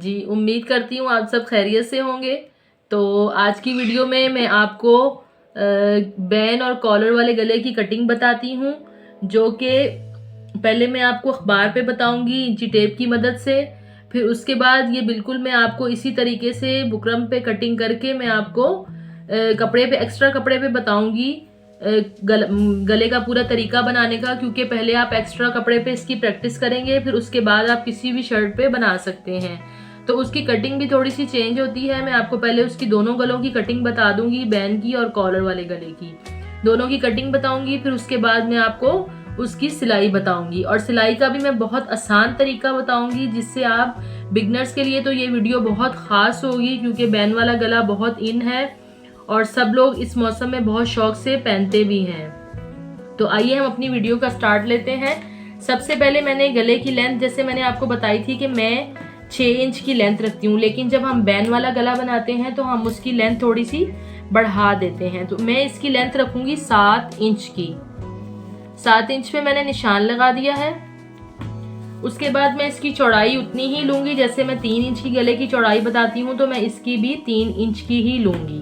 जी, उम्मीद करती हूँ आप सब खैरियत से होंगे। तो आज की वीडियो में मैं आपको बैन और कॉलर वाले गले की कटिंग बताती हूँ, जो कि पहले मैं आपको अखबार पे बताऊँगी इंची टेप की मदद से। फिर उसके बाद ये बिल्कुल मैं आपको इसी तरीके से बुकरम पे कटिंग करके मैं आपको कपड़े पे, एक्स्ट्रा कपड़े पे बताऊँगी गले का पूरा तरीका बनाने का, क्योंकि पहले आप एक्स्ट्रा कपड़े पे इसकी प्रैक्टिस करेंगे, फिर उसके बाद आप किसी भी शर्ट पे बना सकते हैं। तो उसकी कटिंग भी थोड़ी सी चेंज होती है। मैं आपको पहले उसकी दोनों गलों की कटिंग बता दूंगी, बैन की और कॉलर वाले गले की, दोनों की कटिंग बताऊंगी। फिर उसके बाद मैं आपको उसकी सिलाई बताऊंगी, और सिलाई का भी मैं बहुत आसान तरीका बताऊंगी, जिससे आप बिगनर्स के लिए तो ये वीडियो बहुत खास होगी, क्योंकि बैन वाला गला बहुत इन है और सब लोग इस मौसम में बहुत शौक से पहनते भी हैं। तो आइए हम अपनी वीडियो का स्टार्ट लेते हैं। सबसे पहले मैंने गले की लेंथ, जैसे मैंने आपको बताई थी कि मैं 6 इंच की लेंथ रखती हूँ, लेकिन जब हम बैन वाला गला बनाते हैं तो हम उसकी लेंथ थोड़ी सी बढ़ा देते हैं। तो मैं इसकी लेंथ रखूंगी 7 इंच की। 7 इंच पे मैंने निशान लगा दिया है। उसके बाद मैं इसकी चौड़ाई उतनी ही लूंगी, जैसे मैं 3 इंच की गले की चौड़ाई बताती हूँ तो मैं इसकी भी 3 इंच की ही लूंगी।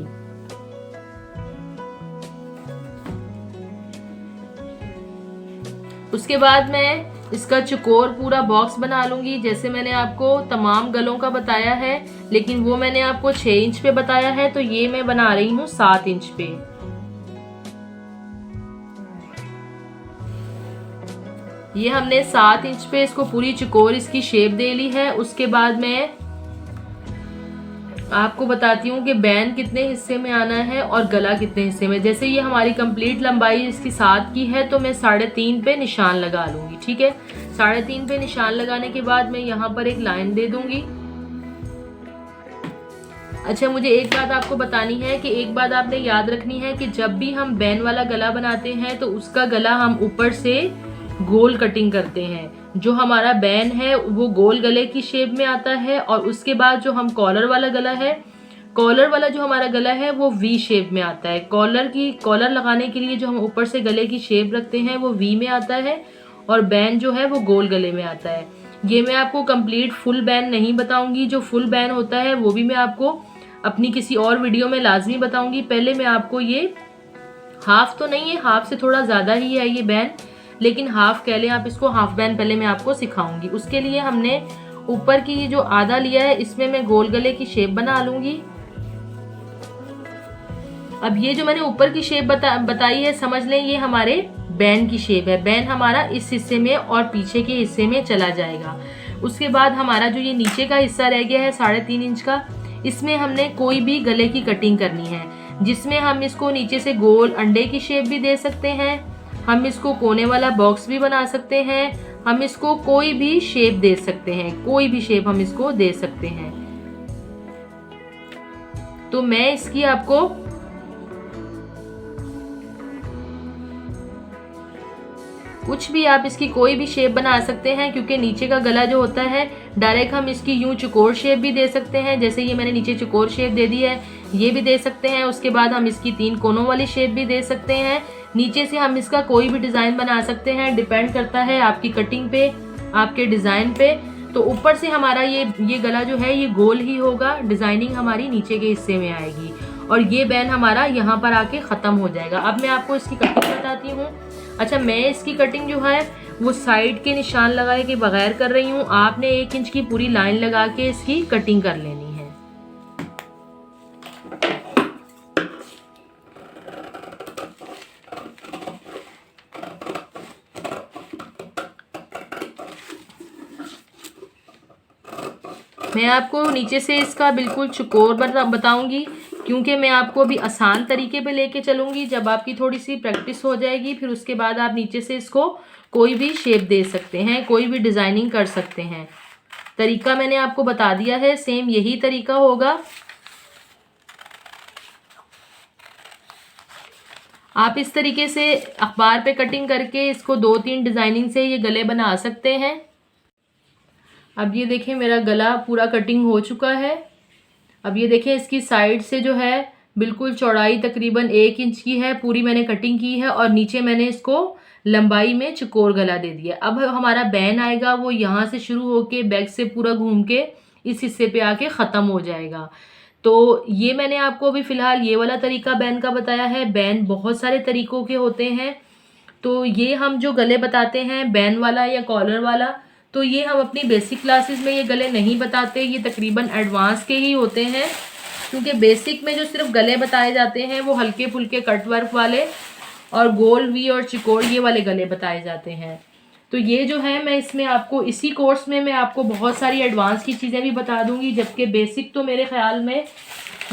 उसके बाद मैं इसका चौकोर पूरा बॉक्स बना लूंगी, जैसे मैंने आपको तमाम गलों का बताया है, लेकिन वो मैंने आपको 6 इंच पे बताया है, तो ये मैं बना रही हूँ 7 इंच पे। ये हमने 7 इंच पे इसको पूरी चौकोर इसकी शेप दे ली है। उसके बाद मैं आपको बताती हूँ कि बैन कितने हिस्से में आना है और गला कितने हिस्से में। जैसे ये हमारी कंप्लीट लंबाई इसकी 7 की है, तो मैं 3.5 पे निशान लगा लूंगी। ठीक है, 3.5 पे निशान लगाने के बाद मैं यहाँ पर एक लाइन दे दूंगी। अच्छा, मुझे एक बात आपको बतानी है कि एक बात आपने याद रखनी है कि जब भी हम बैन वाला गला बनाते हैं तो उसका गला हम ऊपर से गोल कटिंग करते हैं। जो हमारा बैन है वो गोल गले की शेप में आता है, और उसके बाद जो हम कॉलर वाला गला है, कॉलर वाला जो हमारा गला है वो वी शेप में आता है। कॉलर लगाने के लिए जो हम ऊपर से गले की शेप रखते हैं वो वी में आता है, और बैन जो है वो गोल गले में आता है। ये मैं आपको कंप्लीट फुल बैन नहीं बताऊंगी, जो फुल बैन होता है वो भी मैं आपको अपनी किसी और वीडियो में लाजमी बताऊंगी। पहले मैं आपको ये हाफ तो नहीं है, हाफ से थोड़ा ज्यादा ही है ये बैन, लेकिन हाफ कह लें आप इसको, हाफ बैन पहले मैं आपको सिखाऊंगी। उसके लिए हमने ऊपर की जो आधा लिया है इसमें मैं गोल गले की शेप बना लूंगी। अब ये जो मैंने ऊपर की शेप बताई है, समझ लें ये हमारे बैन की शेप है। बैन हमारा इस हिस्से में और पीछे के हिस्से में चला जाएगा। उसके बाद हमारा जो ये नीचे का हिस्सा रह गया है 3.5 इंच का, इसमें हमने कोई भी गले की कटिंग करनी है, जिसमें हम इसको नीचे से गोल अंडे की शेप भी दे सकते हैं, हम इसको कोने वाला बॉक्स भी बना सकते हैं, हम इसको कोई भी शेप दे सकते हैं, कोई भी शेप हम इसको दे सकते हैं। तो मैं इसकी आपको कुछ भी, आप इसकी कोई भी शेप बना सकते हैं, क्योंकि नीचे का गला जो होता है डायरेक्ट हम इसकी यूं चौकोर शेप भी दे सकते हैं, जैसे ये मैंने नीचे चौकोर शेप दे दी है, ये भी दे सकते हैं। उसके बाद हम इसकी 3 कोनों वाली शेप भी दे सकते हैं। नीचे से हम इसका कोई भी डिजाइन बना सकते हैं, डिपेंड करता है आपकी कटिंग पे, आपके डिजाइन पे। तो ऊपर से हमारा ये गला जो है ये गोल ही होगा, डिजाइनिंग हमारी नीचे के हिस्से में आएगी, और ये बैन हमारा यहाँ पर आके खत्म हो जाएगा। अब मैं आपको इसकी कटिंग बताती हूँ। अच्छा, मैं इसकी कटिंग जो है वो साइड के निशान लगाए के बगैर कर रही हूँ। आपने 1 इंच की पूरी लाइन लगा के इसकी कटिंग कर लेनी है। मैं आपको नीचे से इसका बिल्कुल चौकोर बताऊंगी, क्योंकि मैं आपको अभी आसान तरीके पे लेके चलूंगी। जब आपकी थोड़ी सी प्रैक्टिस हो जाएगी, फिर उसके बाद आप नीचे से इसको कोई भी शेप दे सकते हैं, कोई भी डिजाइनिंग कर सकते हैं। तरीका मैंने आपको बता दिया है, सेम यही तरीका होगा। आप इस तरीके से अखबार पे कटिंग करके इसको 2-3 डिजाइनिंग से ये गले बना सकते हैं। अब ये देखें मेरा गला पूरा कटिंग हो चुका है। अब ये देखें इसकी साइड से जो है बिल्कुल चौड़ाई तकरीबन 1 इंच की है, पूरी मैंने कटिंग की है, और नीचे मैंने इसको लंबाई में चौकोर गला दे दिया। अब हमारा बैन आएगा वो यहाँ से शुरू होके बैक से पूरा घूम के इस हिस्से पे आके ख़त्म हो जाएगा। तो ये मैंने आपको अभी फ़िलहाल ये वाला तरीका बैन का बताया है। बैन बहुत सारे तरीक़ों के होते हैं, तो ये हम जो गले बताते हैं बैन वाला या कॉलर वाला, तो ये हम अपनी बेसिक क्लासेस में ये गले नहीं बताते, ये तकरीबन एडवांस के ही होते हैं। क्योंकि बेसिक में जो सिर्फ गले बताए जाते हैं वो हल्के फुल्के कट वर्क वाले और गोल वी और चिकोड़ ये वाले गले बताए जाते हैं। तो ये जो है मैं इसमें आपको इसी कोर्स में मैं आपको बहुत सारी एडवांस की चीज़ें भी बता दूंगी, जबकि बेसिक तो मेरे ख्याल में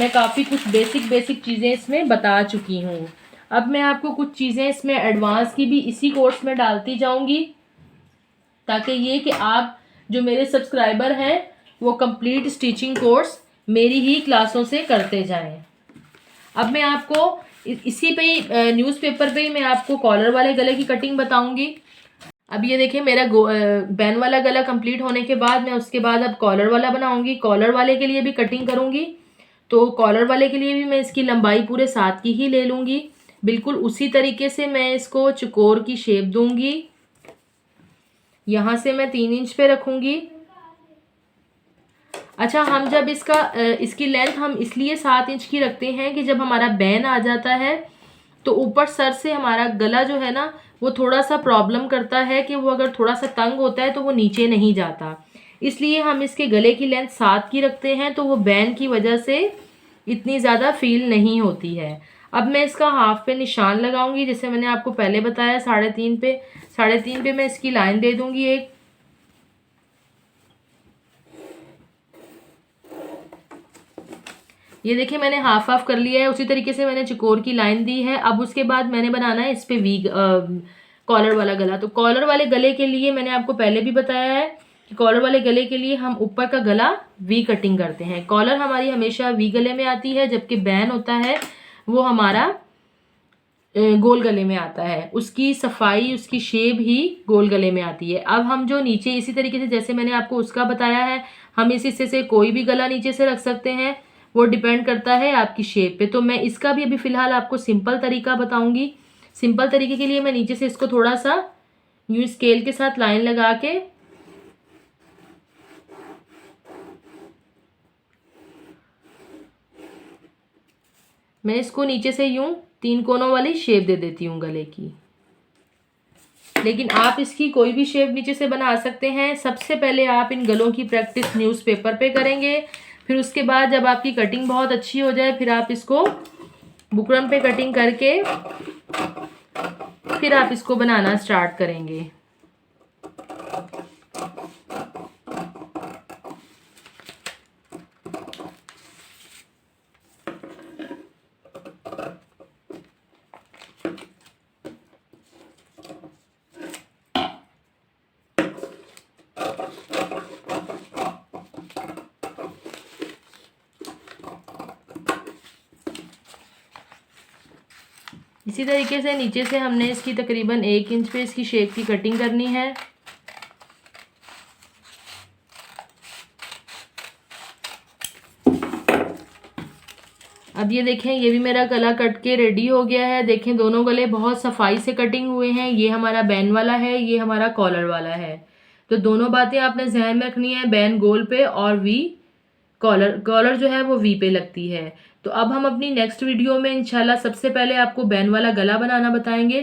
मैं काफ़ी कुछ बेसिक चीज़ें इसमें बता चुकी हूँ। अब मैं आपको कुछ चीज़ें इसमें एडवांस की भी इसी कोर्स में डालती जाऊंगी, ताकि ये कि आप जो मेरे सब्सक्राइबर हैं वो कंप्लीट स्टिचिंग कोर्स मेरी ही क्लासों से करते जाएं। अब मैं आपको इसी पे ही न्यूज़पेपर पे ही मैं आपको कॉलर वाले गले की कटिंग बताऊंगी। अब ये देखिए मेरा बैन वाला गला कंप्लीट होने के बाद मैं उसके बाद अब कॉलर वाला बनाऊंगी। कॉलर वाले के लिए भी कटिंग करूंगी, तो कॉलर वाले के लिए भी मैं इसकी लंबाई पूरे 7 की ही ले लूँगी। बिल्कुल उसी तरीके से मैं इसको चकोर की शेप दूंगी। यहाँ से मैं 3 इंच पे रखूँगी। अच्छा, हम जब इसकी लेंथ हम इसलिए 7 इंच की रखते हैं कि जब हमारा बैन आ जाता है तो ऊपर सर से हमारा गला जो है ना वो थोड़ा सा प्रॉब्लम करता है कि वो अगर थोड़ा सा तंग होता है तो वो नीचे नहीं जाता। इसलिए हम इसके गले की लेंथ 7 की रखते हैं, तो वो बैन की वजह से इतनी ज़्यादा फील नहीं होती है। अब मैं इसका हाफ पे निशान लगाऊंगी, जैसे मैंने आपको पहले बताया 3.5 पे। 3.5 पे मैं इसकी लाइन दे दूंगी एक। ये देखिए मैंने हाफ हाफ कर लिया है, उसी तरीके से मैंने चकोर की लाइन दी है। अब उसके बाद मैंने बनाना है इस पे वी कॉलर वाला गला। तो कॉलर वाले गले के लिए मैंने आपको पहले भी बताया है कि कॉलर वाले गले के लिए हम ऊपर का गला वी कटिंग करते हैं। कॉलर हमारी हमेशा वी गले में आती है, जबकि बैन होता है वो हमारा गोल गले में आता है। उसकी सफाई उसकी शेप ही गोल गले में आती है। अब हम जो नीचे इसी तरीके से जैसे मैंने आपको उसका बताया है, हम इस हिस्से से कोई भी गला नीचे से रख सकते हैं, वो डिपेंड करता है आपकी शेप पे। तो मैं इसका भी अभी फ़िलहाल आपको सिंपल तरीका बताऊंगी। सिंपल तरीके के लिए मैं नीचे से इसको थोड़ा सा यूँ स्केल के साथ लाइन लगा के मैं इसको नीचे से यूँ 3 कोनों वाली शेप दे देती हूँ गले की। लेकिन आप इसकी कोई भी शेप नीचे से बना सकते हैं। सबसे पहले आप इन गलों की प्रैक्टिस न्यूज़पेपर पे करेंगे, फिर उसके बाद जब आपकी कटिंग बहुत अच्छी हो जाए फिर आप इसको बुकरम पे कटिंग करके फिर आप इसको बनाना स्टार्ट करेंगे। इसी तरीके से नीचे से हमने इसकी तकरीबन 1 इंच पे इसकी शेप की कटिंग करनी है। अब ये देखें ये भी मेरा गला कट के रेडी हो गया है। देखें दोनों गले बहुत सफाई से कटिंग हुए हैं। ये हमारा बैन वाला है, ये हमारा कॉलर वाला है। तो दोनों बातें आपने जहन में रखनी है, बैन गोल पे और वी कॉलर जो है वो वी पे लगती है। तो अब हम अपनी नेक्स्ट वीडियो में इंशाल्लाह सबसे पहले आपको बैन वाला गला बनाना बताएंगे।